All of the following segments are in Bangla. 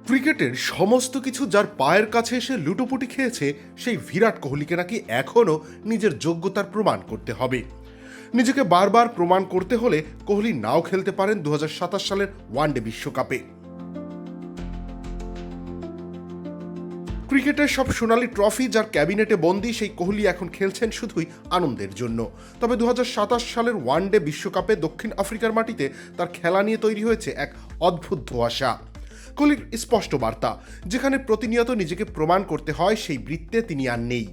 ক্রিকেটের সমস্ত কিছু যার পায়ের কাছে এসে লুটোপুটি খেয়েছে সেই বিরাট কোহলিকে নাকি এখনও নিজের যোগ্যতার প্রমাণ করতে হবে। নিজেকে বারবার প্রমাণ করতে হলে কোহলি নাও খেলতে পারেন 2027 সালের ওয়ানডে বিশ্বকাপে। ক্রিকেটের সব সোনালী ট্রফি যার ক্যাবিনেটে বন্দী সেই কোহলি এখন খেলছেন শুধুই আনন্দের জন্য। তবে 2027 সালের ওয়ানডে বিশ্বকাপে দক্ষিণ আফ্রিকার মাটিতে তার খেলা নিয়ে তৈরি হয়েছে এক অদ্ভুত ধোঁয়াশা। কোহলির স্পষ্ট বার্তা, যেখানে প্রতিনিয়ত নিজেকে প্রমাণ করতে হয় সেই বৃত্তে তিনি আর নেই।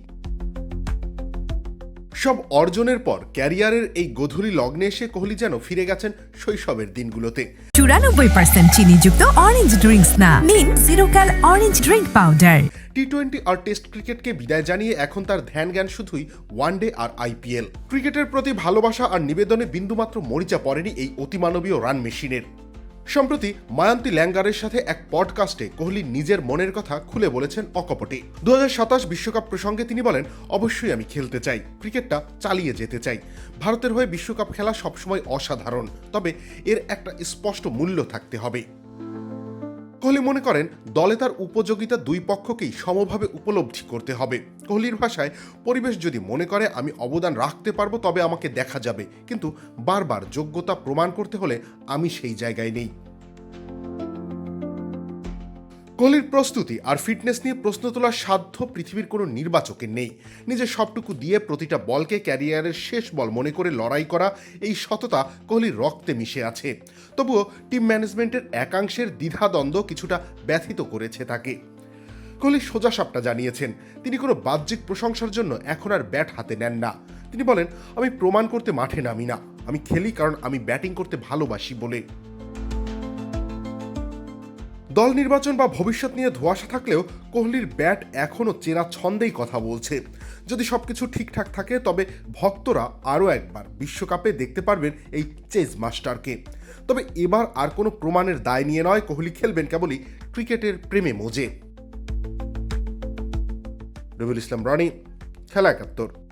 সব অর্জনের পর ক্যারিয়ারের এই গধূলি লগ্নে এসে কোহলি যেন ফিরে গেছেন শৈশবের দিনগুলোতে। 94% চিনিযুক্ত অরেঞ্জ ড্রিঙ্কস না, নিন জিরোক্যাল অরেঞ্জ ড্রিঙ্ক পাউডার। টি-20 আর টেস্ট ক্রিকেটকে বিদায় জানিয়ে এখন তার ধ্যান জ্ঞান শুধুই ওয়ানডে আর আইপিএল। ক্রিকেটের প্রতি ভালোবাসা আর নিবেদনে বিন্দুমাত্র মরিচা পড়েনি এই অতিমানবীয় রান মেশিনের। সম্প্রতি মায়ান্তি ল্যাঙ্গারের সাথে এক পডকাস্টে কোহলি নিজের মনের কথা খুলে বলেছেন অকপটে। 2027 বিশ্বকাপ প্রসঙ্গে তিনি বলেন, অবশ্যই আমি খেলতে চাই, ক্রিকেটটা চালিয়ে যেতে চাই। ভারতের হয়ে বিশ্বকাপ খেলা সবসময় অসাধারণ, তবে এর একটা স্পষ্ট মূল্য থাকতে হবে। কোহলি মনে করেন দলে তার উপযোগিতা দুই পক্ষকেই সমভাবে উপলব্ধি করতে হবে। কোহলির ভাষায়, পরিবেশ যদি মনে করে আমি অবদান রাখতে পারবো তবে আমাকে দেখা যাবে, কিন্তু বারবার যোগ্যতা প্রমাণ করতে হলে আমি সেই জায়গায় নেই। কোহলির প্রস্তুতি আর ফিটনেস নিয়ে প্রশ্ন তোলার সাধ্য পৃথিবীর কোনো নির্বাচকের নেই। নিজের সবটুকু দিয়ে প্রতিটা বলকে ক্যারিয়ারের শেষ বল মনে করে লড়াই করা, এই সততা কোহলির রক্তে মিশে আছে। তবুও টিম ম্যানেজমেন্টের একাংশের দ্বিধাদ্বন্দ্ব কিছুটা ব্যথিত করেছে তাকে। কোহলি সোজাসাপটা জানিয়েছেন, তিনি কোনো বাহ্যিক প্রশংসার জন্য এখন আর ব্যাট হাতে নেন না। তিনি বলেন, আমি প্রমাণ করতে মাঠে নামি না, আমি খেলি কারণ আমি ব্যাটিং করতে ভালোবাসি বলে। দল নির্বাচন বা ভবিষ্যৎ নিয়ে ধোঁয়াশা থাকলেও কোহলির ব্যাট এখনও চেনা ছন্দেই কথা বলছে। যদি সবকিছু ঠিকঠাক থাকে তবে ভক্তরা আরও একবার বিশ্বকাপে দেখতে পারবেন এই চেজ মাস্টারকে। তবে এবার আর কোনো প্রমাণের দায় নিয়ে নয়, কোহলি খেলবেন কেবলই ক্রিকেটের প্রেমে মজে। রবিউল ইসলাম রনি, খেলা 71।